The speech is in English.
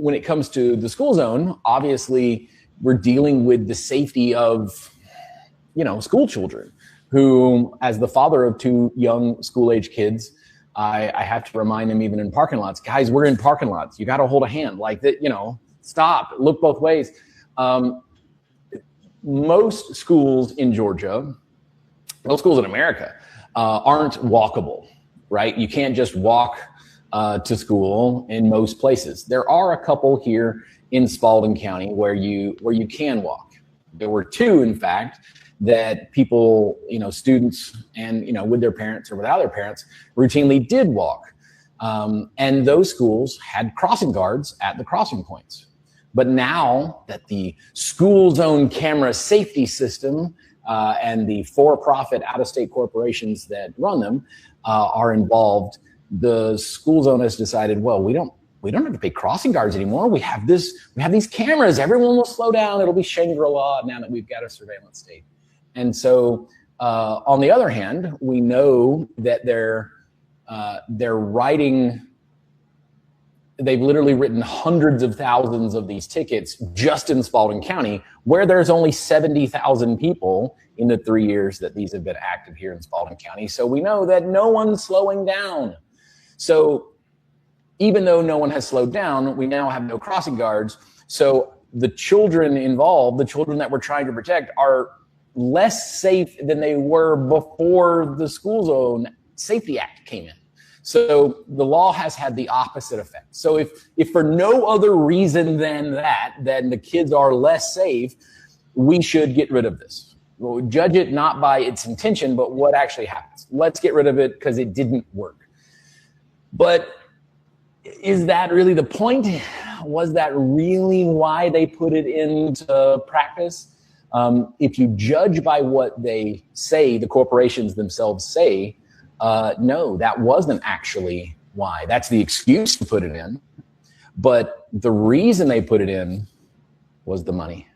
when it comes to the school zone, obviously we're dealing with the safety of, school children who, as the father of two young school-age kids, I have to remind them even in parking lots, guys, we're in parking lots. You got to hold a hand like that, stop, look both ways. Most schools in Georgia, most schools in America aren't walkable, right? You can't just walk to school in most places. There are a couple here in Spalding County where you can walk. There were two, in fact, that people, students and, with their parents or without their parents routinely did walk. And those schools had crossing guards at the crossing points. But now that the school zone camera safety system and the for-profit out-of-state corporations that run them are involved, the school zone has decided, well, we don't have to pay crossing guards anymore. We have these cameras. Everyone will slow down. It'll be Shangri-La now that we've got a surveillance state. And so, on the other hand, we know that they're writing. They've literally written hundreds of thousands of these tickets just in Spalding County, where there's only 70,000 people in the 3 years that these have been active here in Spalding County. So we know that no one's slowing down. So even though no one has slowed down, we now have no crossing guards. So the children involved, the children that we're trying to protect, are less safe than they were before the School Zone Safety Act came in. So the law has had the opposite effect. So if for no other reason than that, then the kids are less safe, we should get rid of this. We'll judge it not by its intention, but what actually happens. Let's get rid of it because it didn't work. But is that really the point? Was that really why they put it into practice? If you judge by what they say, the corporations themselves say, no, that wasn't actually why. That's the excuse to put it in. But the reason they put it in was the money.